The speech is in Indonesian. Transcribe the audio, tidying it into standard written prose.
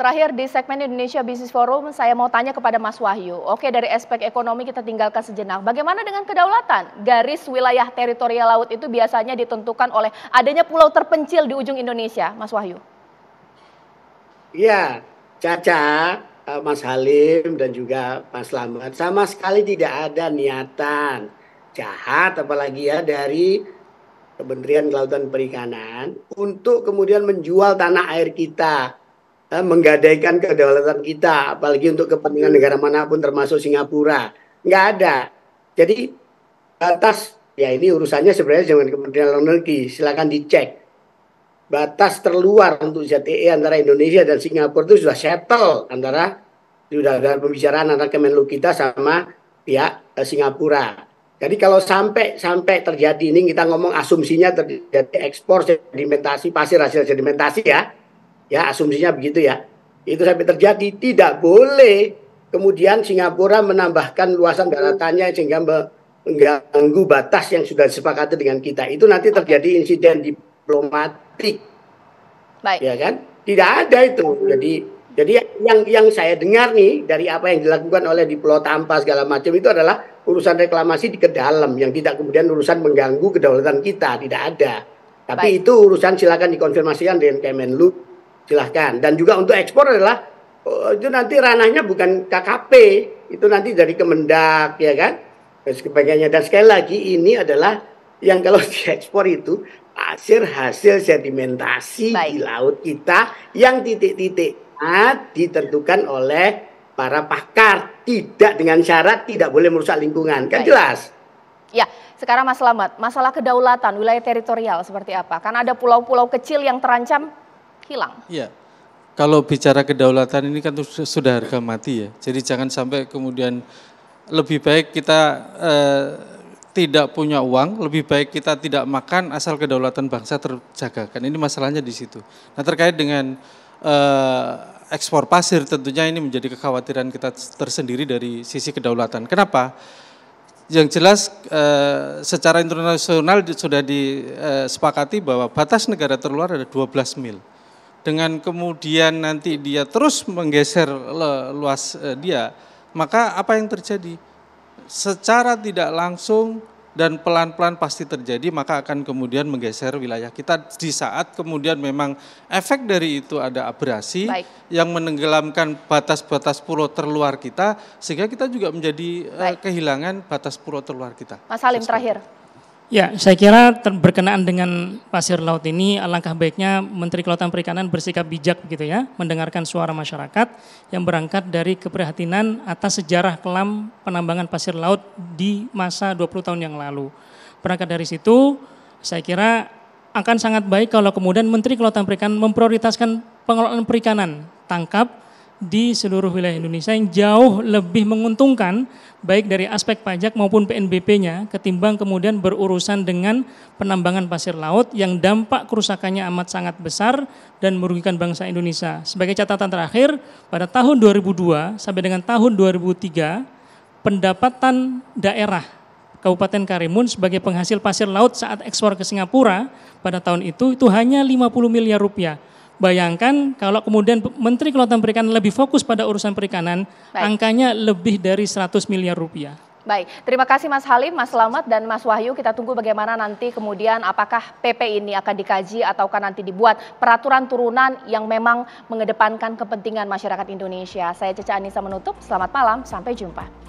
terakhir di segmen Indonesia Business Forum, saya mau tanya kepada Mas Wahyu. Oke, dari aspek ekonomi kita tinggalkan sejenak. Bagaimana dengan kedaulatan? Garis wilayah teritorial laut itu biasanya ditentukan oleh adanya pulau terpencil di ujung Indonesia, Mas Wahyu. Iya, Caca, Mas Halim dan juga Mas Slamet sama sekali tidak ada niatan jahat apalagi ya dari Kementerian Kelautan Perikanan untuk kemudian menjual tanah air kita, menggadaikan kedaulatan kita, apalagi untuk kepentingan negara manapun termasuk Singapura. Nggak ada. Jadi batas, ya ini urusannya sebenarnya dengan Kementerian Luar Negeri, silakan dicek. Batas terluar untuk ZTE antara Indonesia dan Singapura itu sudah settle sudah ada pembicaraan antara Kemenlu kita sama pihak Singapura. Jadi kalau sampai terjadi ini kita ngomong asumsinya terjadi ekspor sedimentasi pasir hasil sedimentasi ya asumsinya begitu ya. Itu sampai terjadi tidak boleh kemudian Singapura menambahkan luasan daratannya sehingga mengganggu batas yang sudah disepakati dengan kita. Itu nanti terjadi insiden diplomatik. Baik. Ya kan? Tidak ada itu. Jadi yang saya dengar nih dari apa yang dilakukan oleh di Pulau Tampa segala macam itu adalah urusan reklamasi di ke dalam yang tidak kemudian urusan mengganggu kedaulatan kita, tidak ada. Tapi Baik. itu urusan silakan dikonfirmasikan dengan Kemenlu, silahkan. Dan juga untuk ekspor adalah itu nanti ranahnya bukan KKP, itu nanti dari Kemendak ya kan. Dan sebagainya. Dan sekali lagi ini adalah yang kalau diekspor itu pasir hasil sedimentasi di laut kita yang titik-titik ditentukan oleh para pakar, tidak dengan syarat tidak boleh merusak lingkungan, kan jelas. Ya, sekarang Mas Slamet, masalah kedaulatan wilayah teritorial seperti apa? Karena ada pulau-pulau kecil yang terancam hilang. Iya, kalau bicara kedaulatan ini kan sudah harga mati ya, jadi jangan sampai kemudian lebih baik kita tidak punya uang, lebih baik kita tidak makan asal kedaulatan bangsa terjaga. Kan ini masalahnya di situ. Nah terkait dengan ekspor pasir tentunya ini menjadi kekhawatiran kita tersendiri dari sisi kedaulatan. Kenapa? Yang jelas secara internasional sudah disepakati bahwa batas negara terluar ada 12 mil. Dengan kemudian nanti dia terus menggeser luas dia, maka apa yang terjadi? Secara tidak langsung dan pelan-pelan pasti terjadi, maka akan kemudian menggeser wilayah kita di saat kemudian memang efek dari itu ada abrasi yang menenggelamkan batas-batas pulau terluar kita, sehingga kita juga menjadi kehilangan batas pulau terluar kita. Mas Halim terakhir. Ya, saya kira berkenaan dengan pasir laut ini alangkah baiknya Menteri Kelautan Perikanan bersikap bijak gitu ya, mendengarkan suara masyarakat yang berangkat dari keprihatinan atas sejarah kelam penambangan pasir laut di masa 20 tahun yang lalu. Berangkat dari situ, saya kira akan sangat baik kalau kemudian Menteri Kelautan Perikanan memprioritaskan pengelolaan perikanan tangkap di seluruh wilayah Indonesia yang jauh lebih menguntungkan baik dari aspek pajak maupun PNBP-nya ketimbang kemudian berurusan dengan penambangan pasir laut yang dampak kerusakannya amat sangat besar dan merugikan bangsa Indonesia. Sebagai catatan terakhir, pada tahun 2002 sampai dengan tahun 2003 pendapatan daerah Kabupaten Karimun sebagai penghasil pasir laut saat ekspor ke Singapura pada tahun itu hanya 50 miliar rupiah. Bayangkan kalau kemudian Menteri Kelautan Perikanan lebih fokus pada urusan perikanan, angkanya lebih dari 100 miliar rupiah. Baik, terima kasih Mas Halim, Mas Slamet, dan Mas Wahyu. Kita tunggu bagaimana nanti kemudian apakah PP ini akan dikaji ataukah nanti dibuat peraturan turunan yang memang mengedepankan kepentingan masyarakat Indonesia. Saya Caca Anissa menutup, selamat malam, sampai jumpa.